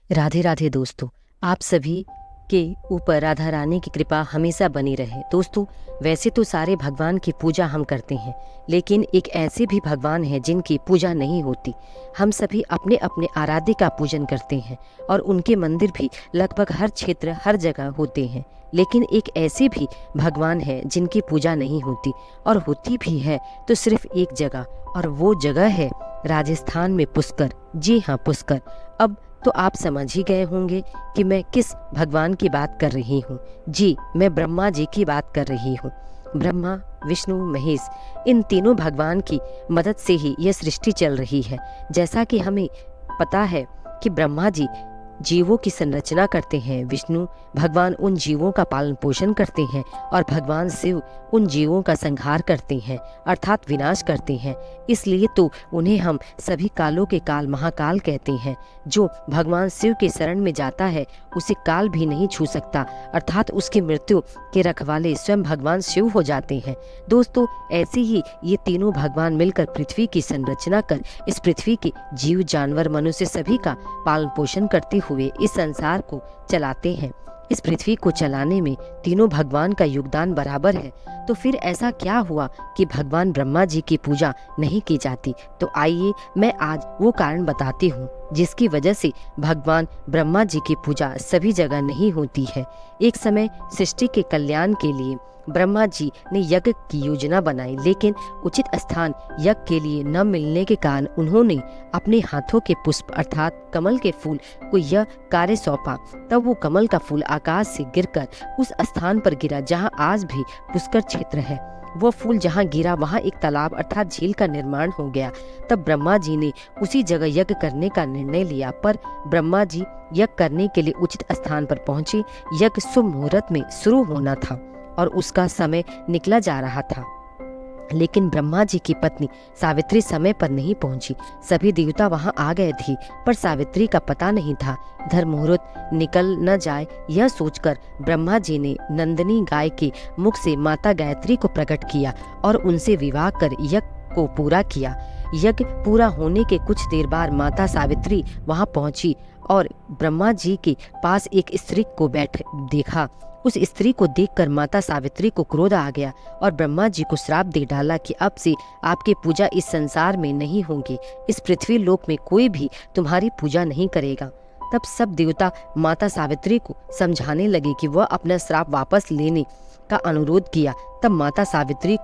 राधे राधे दोस्तों, आप सभी के ऊपर राधा रानी की कृपा हमेशा बनी रहे। दोस्तों, वैसे तो सारे भगवान की पूजा हम करते हैं, लेकिन एक ऐसे भी भगवान हैं जिनकी पूजा नहीं होती। हम सभी अपने अपने आराध्य का पूजन करते हैं और उनके मंदिर भी लगभग हर क्षेत्र हर जगह होते हैं। लेकिन एक ऐसे भी भगवान हैं जिनकी पूजा नहीं होती, और होती भी है तो सिर्फ एक जगह, और वो जगह है राजस्थान में पुष्कर। जी हाँ, पुष्कर। अब तो आप समझ ही गए होंगे कि मैं किस भगवान की बात कर रही हूँ। जी, मैं ब्रह्मा जी की बात कर रही हूँ। ब्रह्मा, विष्णु, महेश, इन तीनों भगवान की मदद से ही यह सृष्टि चल रही है। जैसा कि हमें पता है कि ब्रह्मा जी जीवों की संरचना करते हैं, विष्णु भगवान उन जीवों का पालन पोषण करते हैं, और भगवान शिव उन जीवों का संहार करते हैं, अर्थात विनाश करते हैं। इसलिए तो उन्हें हम सभी कालों के काल महाकाल कहते हैं। जो भगवान शिव के शरण में जाता है उसे काल भी नहीं छू सकता, अर्थात उसकी मृत्यु के रखवाले स्वयं भगवान शिव हो जाते हैं। दोस्तों, ऐसे ही ये तीनों भगवान मिलकर पृथ्वी की संरचना कर इस पृथ्वी के जीव, जानवर, मनुष्य सभी का पालन पोषण करते हुए इस संसार को चलाते हैं। इस पृथ्वी को चलाने में तीनों भगवान का योगदान बराबर है। तो फिर ऐसा क्या हुआ कि भगवान ब्रह्मा जी की पूजा नहीं की जाती? तो आइए मैं आज वो कारण बताती हूँ जिसकी वजह से भगवान ब्रह्मा जी की पूजा सभी जगह नहीं होती है। एक समय सृष्टि के कल्याण के लिए ब्रह्मा जी ने यज्ञ की योजना बनाई, लेकिन उचित स्थान यज्ञ के लिए न मिलने के कारण उन्होंने अपने हाथों के पुष्प अर्थात कमल के फूल को यह कार्य सौंपा। तब वो कमल का फूल आकाश से गिरकर उस स्थान पर गिरा जहाँ आज भी पुष्कर क्षेत्र है। वो फूल जहाँ गिरा वहाँ एक तालाब अर्थात झील का निर्माण हो गया। तब ब्रह्मा जी ने उसी जगह यज्ञ करने का निर्णय लिया, पर ब्रह्मा जी यज्ञ करने के लिए उचित स्थान पर पहुंचे। यज्ञ शुभ मुहूर्त में शुरू होना था और उसका समय निकला जा रहा था, लेकिन ब्रह्मा जी की पत्नी सावित्री समय पर नहीं पहुंची। सभी देवता वहां आ गए थे, पर सावित्री का पता नहीं था। इधर मुहूर्त निकल न जाए यह सोचकर ब्रह्मा जी ने नंदिनी गाय के मुख से माता गायत्री को प्रकट किया और उनसे विवाह कर यज्ञ को पूरा किया। यज्ञ पूरा होने के कुछ देर बाद माता सावित्री वहां पहुंची और ब्रह्मा जी के पास एक स्त्री को बैठ देखा। उस स्त्री को देखकर माता सावित्री को क्रोध आ गया और ब्रह्मा जी को श्राप दे डाला कि अब से आपकी पूजा इस संसार में नहीं होगी, इस पृथ्वी लोक में कोई भी तुम्हारी पूजा नहीं करेगा। तब सब देवता माता सावित्री को समझाने लगे कि वह अपना श्राप वापस लेने का अनुरोध किया। तब माता सावित्री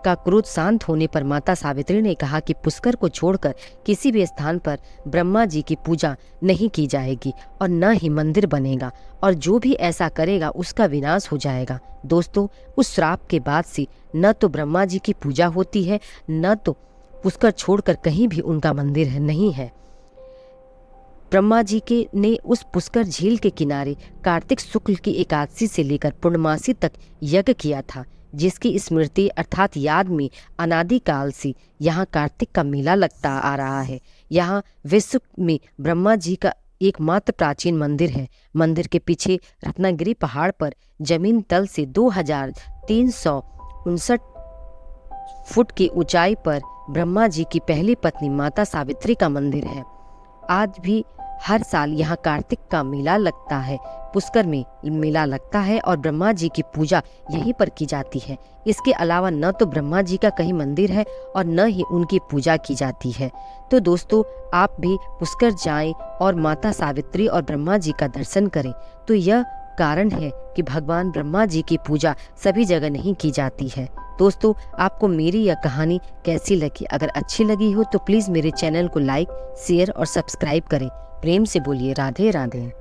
का क्रोध शांत होने पर माता सावित्री ने कहा कि पुष्कर को छोड़कर किसी भी स्थान पर ब्रह्मा जी की पूजा नहीं की जाएगी और न ही मंदिर बनेगा, और जो भी ऐसा करेगा उसका विनाश हो जाएगा। दोस्तों, उस श्राप के बाद से न तो ब्रह्मा जी की पूजा होती है, न तो पुष्कर छोड़कर कहीं भी उनका मंदिर नहीं है। ब्रह्मा जी ने उस पुष्कर झील के किनारे कार्तिक शुक्ल की एकादशी से लेकर पूर्णमासी तक यज्ञ किया था, जिसकी स्मृति अर्थात याद में अनादिकाल से यहाँ कार्तिक का मेला लगता आ रहा है। यहाँ विश्व में ब्रह्मा जी का एकमात्र प्राचीन मंदिर है। मंदिर के पीछे रत्नागिरी पहाड़ पर जमीन तल से 2359 फुट की ऊंचाई पर ब्रह्मा जी की पहली पत्नी माता सावित्री का मंदिर है। आज भी हर साल यहाँ कार्तिक का मेला लगता है, पुष्कर में मेला लगता है और ब्रह्मा जी की पूजा यहीं पर की जाती है। इसके अलावा न तो ब्रह्मा जी का कहीं मंदिर है और न ही उनकी पूजा की जाती है। तो दोस्तों, आप भी पुष्कर जाएं और माता सावित्री और ब्रह्मा जी का दर्शन करें। तो यह कारण है कि भगवान ब्रह्मा जी की पूजा सभी जगह नहीं की जाती है। दोस्तों, आपको मेरी यह कहानी कैसी लगी? अगर अच्छी लगी हो तो प्लीज़ मेरे चैनल को लाइक, शेयर और सब्सक्राइब करें। प्रेम से बोलिए राधे राधे।